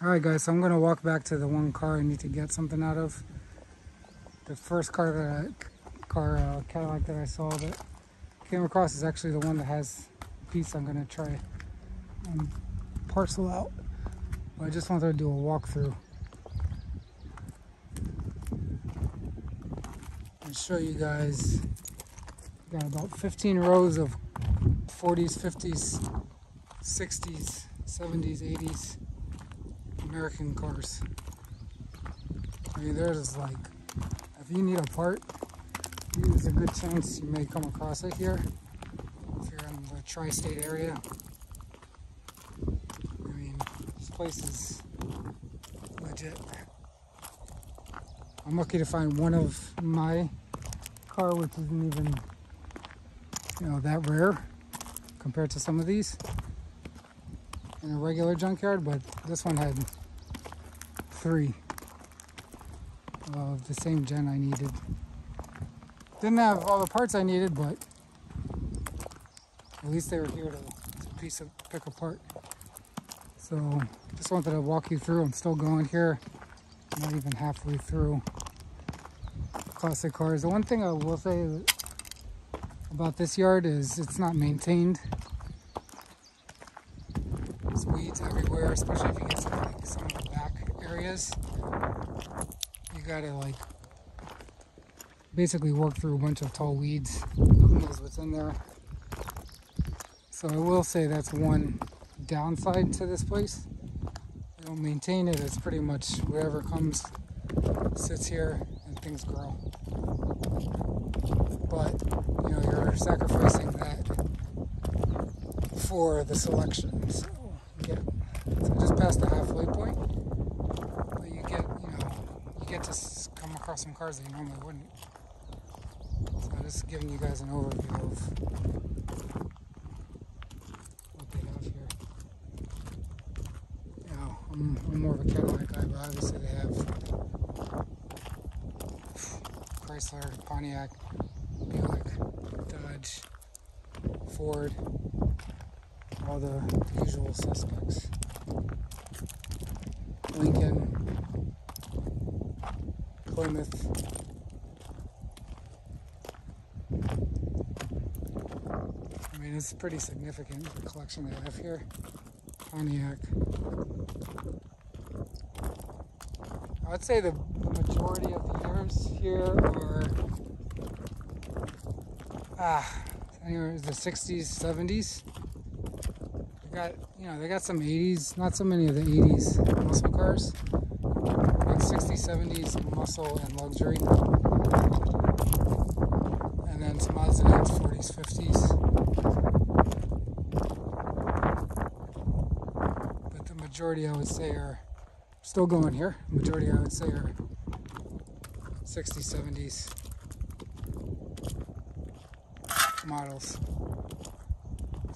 Alright guys, so I'm going to walk back to the one car I need to get something out of. The first Cadillac that I saw that came across is actually the one that has a piece I'm going to try and parcel out. But I just wanted to do a walkthrough and show you guys. Got about 15 rows of 40s, 50s, 60s, 70s, 80s American cars. I mean, there's like, if you need a part, there's a good chance you may come across it here if you're in the tri-state area. I mean, this place is legit. I'm lucky to find one of my car, which isn't even, that rare compared to some of these in a regular junkyard, but this one had 3 of the same gen I needed. Didn't have all the parts I needed, but at least they were here to pick apart. So just wanted to walk you through. I'm still going here, not even halfway through classic cars. The one thing I will say about this yard is it's not maintained. There's weeds everywhere, especially if you get to like some of the back areas. You gotta like basically work through a bunch of tall weeds. Who knows what's in there? So I will say that's one downside to this place. They don't maintain it. It's pretty much whoever comes sits here and things grow. But you're sacrificing that for the selection. So I just passed the halfway point, but you get to come across some cars that you normally wouldn't. So I'm just giving you guys an overview of what they have here. I'm more of a Cadillac guy, but obviously they have Chrysler, Pontiac, Buick, Dodge, Ford, all the usual suspects. Lincoln, Plymouth. I mean, it's pretty significant, the collection they have here. Pontiac. I would say the majority of the years here are anywhere the 60s, 70s. They got some 80s, not so many of the 80s muscle cars. Like 60s, 70s muscle and luxury. And then some odds and ends, 40s, 50s. But the majority I would say are still going here. Majority I would say are 60s, 70s models.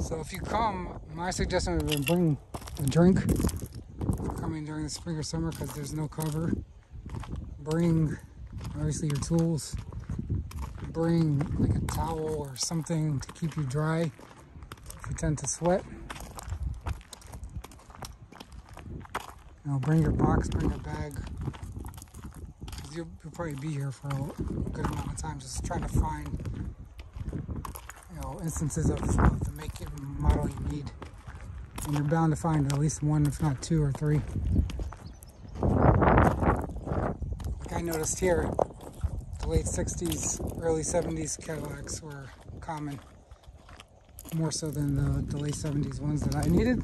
So if you come, my suggestion would be bring a drink if you're coming during the spring or summer because there's no cover. Bring obviously your tools. Bring like a towel or something to keep you dry if you tend to sweat. Bring your box, bring your bag. Because you'll probably be here for a good amount of time just trying to find instances of the make and model you need. And you're bound to find at least one, if not 2 or 3. Like I noticed here, the late 60s, early 70s Cadillacs were common. More so than the late 70s ones that I needed.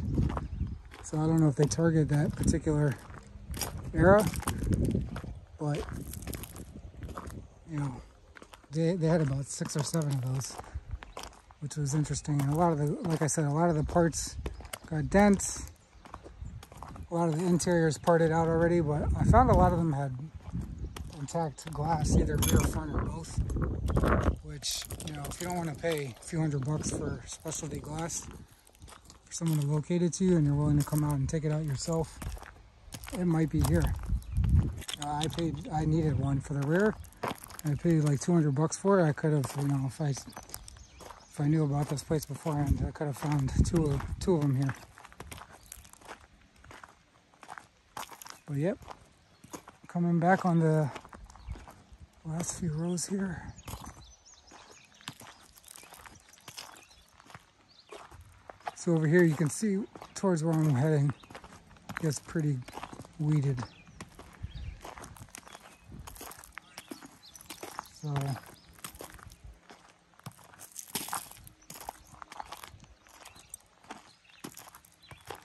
So I don't know if they target that particular era, but they had about 6 or 7 of those, which was interesting. And a lot of like I said, a lot of the parts got dents. A lot of the interiors parted out already, but I found a lot of them had intact glass, either rear, front, or both. Which, if you don't want to pay a few $100 for specialty glass for someone to locate it to you, and you're willing to come out and take it out yourself, it might be here. I needed one for the rear. I paid like $200 for it. I could have, if I knew about this place beforehand, I could have found two of them here. But yep, coming back on the last few rows here. So over here you can see towards where I'm heading, it gets pretty weeded. So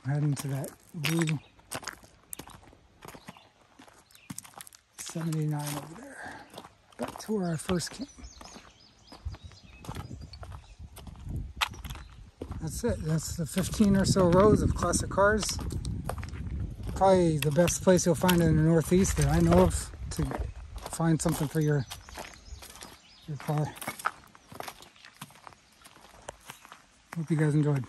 I'm heading to that blue 79 over there, back to where I first came. That's it. That's the 15 or so rows of classic cars. Probably the best place you'll find in the Northeast that I know of to find something for your car. Hope you guys enjoyed.